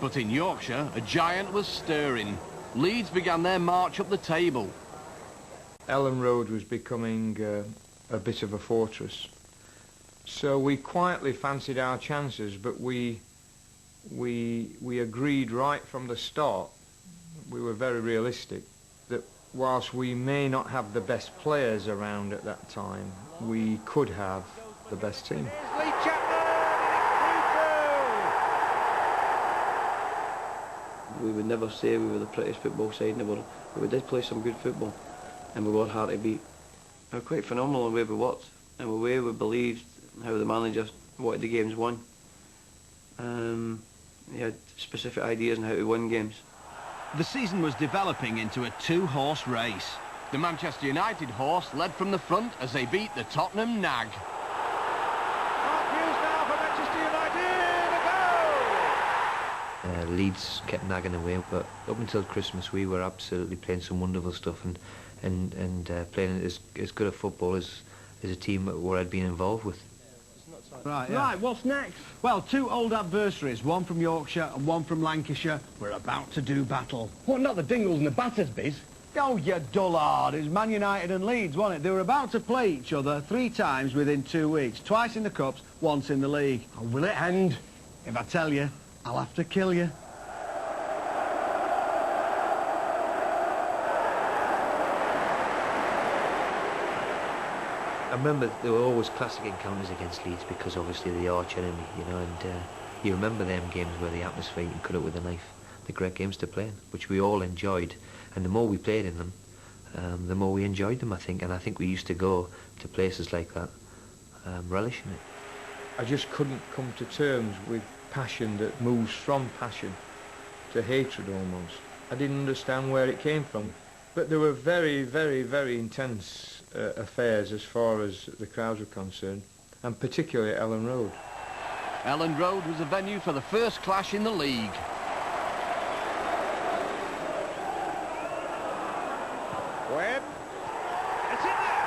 But in Yorkshire, a giant was stirring. Leeds began their march up the table. Ellen Road was becoming a bit of a fortress. So we quietly fancied our chances, but we agreed right from the start, we were very realistic, that whilst we may not have the best players around at that time, we could have the best team. We would never say we were the prettiest football side in the world, but we did play some good football, and we were hard to beat. We were quite phenomenal in the way we worked, and the way we believed how the manager wanted the games won. He had specific ideas on how to win games. The season was developing into a two-horse race. The Manchester United horse led from the front as they beat the Tottenham nag. Leeds kept nagging away, but up until Christmas we were absolutely playing some wonderful stuff and playing as good a football as a team where I'd been involved with. Right, yeah. Right, what's next? Well, two old adversaries, one from Yorkshire and one from Lancashire, were about to do battle. What, not the Dingles and the Battersbys? Oh, you dullard. It was Man United and Leeds, wasn't it? They were about to play each other 3 times within 2 weeks. Twice in the Cups, once in the league. Oh, will it end? If I tell you, I'll have to kill you. I remember there were always classic encounters against Leeds because obviously the arch enemy, you know, and you remember them games where the atmosphere, you can cut it with a knife. They're great games to play in, which we all enjoyed, and the more we played in them, the more we enjoyed them, I think, and I think we used to go to places like that, relishing it. I just couldn't come to terms with passion that moves from passion to hatred almost. I didn't understand where it came from. But there were very, very, very intense affairs as far as the crowds were concerned, and particularly Ellen Road. Ellen Road was a venue for the first clash in the league. Webb. It's in there!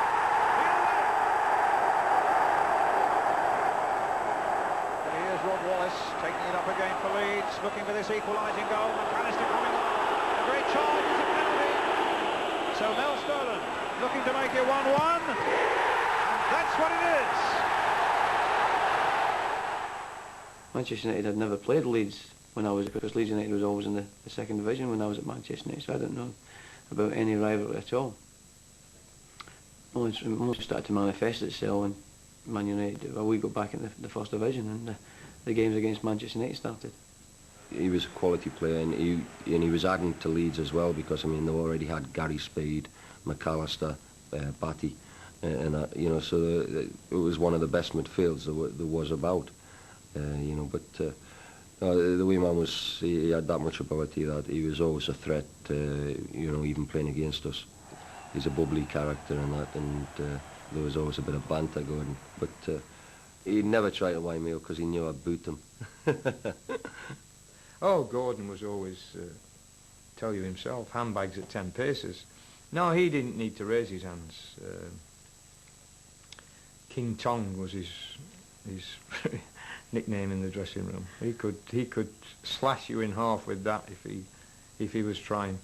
And here's Rod Wallace taking it up again for Leeds, looking for this equalising goal. McAllister coming on. A great charge, it's a penalty. So Mel Sterling looking to make it 1-1. And that's what it is. Manchester United had never played Leeds when I was, because Leeds United was always in the second division when I was at Manchester United, so I didn't know about any rivalry at all. Only started to manifest itself when Man United, we got back in the first division, and the games against Manchester United started. He was a quality player, and he was adding to Leeds as well, because I mean they already had Gary Spade, McAllister, Batty, and you know, so it was one of the best midfields there was about, you know. But the wee man was, he had that much ability that he was always a threat, you know, even playing against us. He's a bubbly character and that, and there was always a bit of banter going. But he never tried to wind me up because he knew I'd boot him. Oh, Gordon was always, tell you himself, handbags at 10 paces. No, he didn't need to raise his hands. King Tong was his nickname in the dressing room. He could slash you in half with that if he was trying.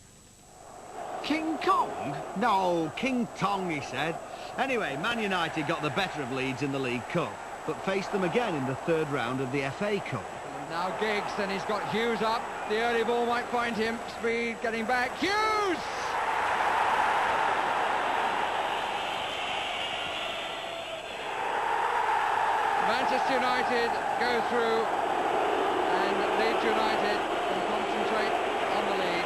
King Kong? No, King Tong, he said. Anyway, Man United got the better of Leeds in the League Cup, but faced them again in the 3rd round of the FA Cup. Now Giggs, then he's got Hughes up. The early ball might find him. Speed getting back. Hughes! Manchester United go through, and Leeds United can concentrate on the lead.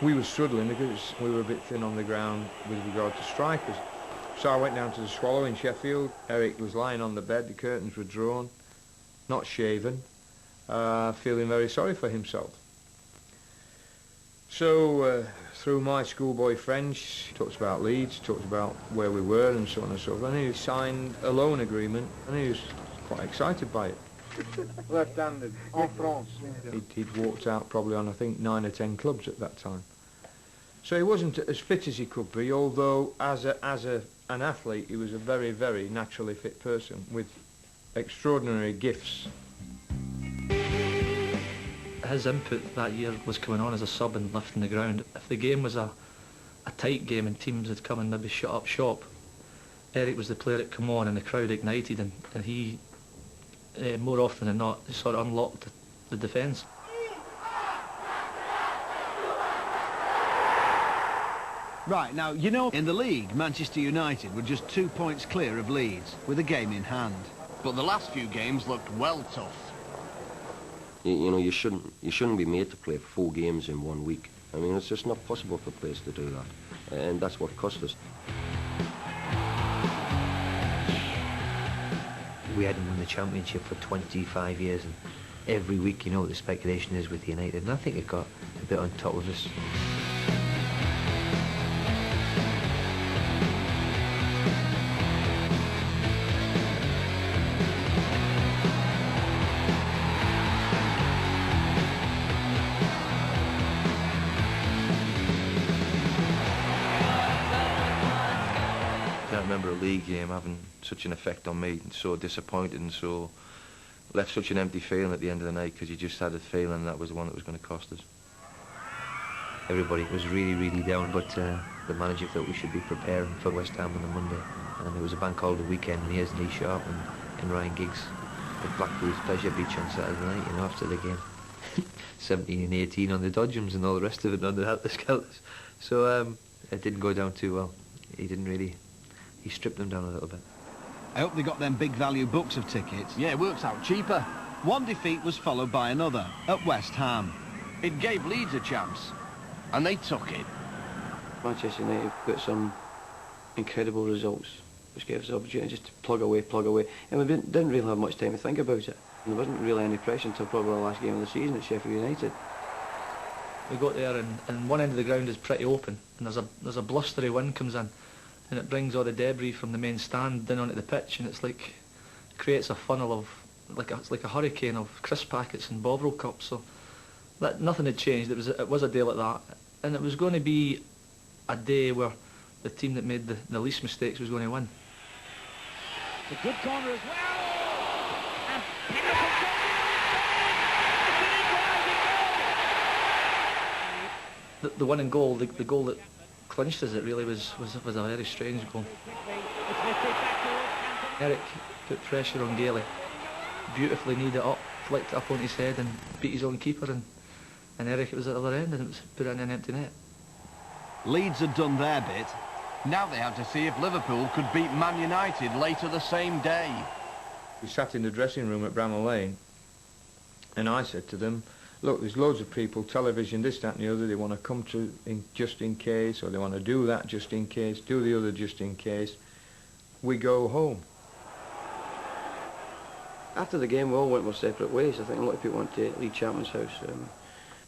We were struggling because we were a bit thin on the ground with regard to strikers. So I went down to the Swallow in Sheffield. Eric was lying on the bed, the curtains were drawn, not shaven, feeling very sorry for himself. So through my schoolboy French, talked about Leeds, talked about where we were and so on and so forth, and he signed a loan agreement, and he was quite excited by it. Left-handed, en France. He'd walked out probably on, I think, 9 or 10 clubs at that time. So he wasn't as fit as he could be, although as an athlete he was a very, very naturally fit person with extraordinary gifts. his input that year was coming on as a sub and lifting the ground. If the game was a tight game and teams had come and maybe shut up shop, Eric was the player that come on and the crowd ignited, and he, more often than not, sort of unlocked the defence. Right, now, you know, in the league, Manchester United were just 2 points clear of Leeds, with a game in hand. But the last few games looked well tough. You know, you shouldn't be made to play 4 games in 1 week. I mean, it's just not possible for players to do that. And that's what cost us. We hadn't won the championship for 25 years, and every week, you know what the speculation is with United, and I think it got a bit on top of us. I remember a league game having such an effect on me, and so disappointed, and so left such an empty feeling at the end of the night, because you just had a feeling that was the one that was going to cost us. Everybody was really, really down, but the manager thought we should be preparing for West Ham on the Monday, and it was a bank holiday weekend, and here's Lee Sharp and Ryan Giggs at Blackpool's Pleasure Beach on Saturday night, you know, after the game. 17 and 18 on the dodgems and all the rest of it on the helter-skelters. So it didn't go down too well. He stripped them down a little bit. I hope they got them big value books of tickets. Yeah, it works out cheaper. One defeat was followed by another, at West Ham. It gave Leeds a chance, and they took it. Manchester United got some incredible results, which gave us the opportunity just to plug away. And we didn't really have much time to think about it. And there wasn't really any pressure until probably the last game of the season at Sheffield United. We got there and one end of the ground is pretty open, and there's a blustery wind comes in, and it brings all the debris from the main stand down onto the pitch, and it's like, creates a funnel of, it's like a hurricane of crisp packets and Bovril cups. So that nothing had changed. It was a day like that, and it was going to be a day where the team that made the least mistakes was going to win. It's a good corner as well. And the winning goal, the goal that clinched us, it really was a very strange goal. Eric put pressure on Gailey, beautifully kneed it up, flicked it up on his head and beat his own keeper, and Eric, it was at the other end, and it was put in an empty net. Leeds had done their bit. Now they had to see if Liverpool could beat Man United later the same day. We sat in the dressing room at Bramall Lane, and I said to them, look, there's loads of people, television, this, that and the other, they want to come to just in case, or they want to do that just in case, do the other just in case. We go home. After the game, we all went our separate ways. I think a lot of people went to Lee Chapman's house.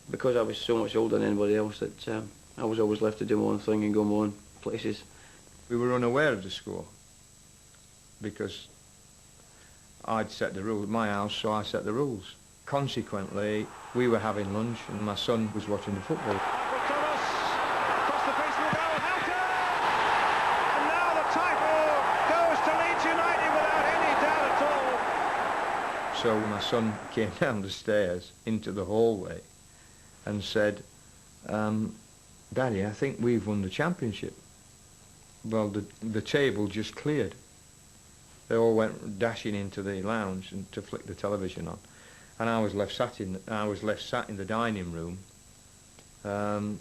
Because I was so much older than anybody else, that I was always left to do my own thing and go my own places. We were unaware of the score, because I'd set the rules, my house, so I set the rules. Consequently, we were having lunch and my son was watching the football. Thomas across the face will go. Helter! And now the title goes to Leeds United without any doubt at all. So my son came down the stairs into the hallway and said, Daddy, I think we've won the championship. Well, the table just cleared. They all went dashing into the lounge and to flick the television on. And I was left sat in the dining room on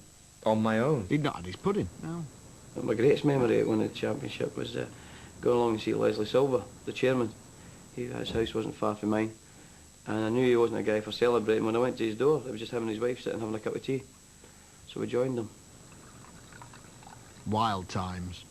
my own. He'd not had his pudding, no. My greatest memory of winning the championship was going along and see Leslie Silver, the chairman. His house wasn't far from mine, and I knew he wasn't a guy for celebrating. When I went to his door, it was just him and his wife sitting having a cup of tea. So we joined them. Wild times.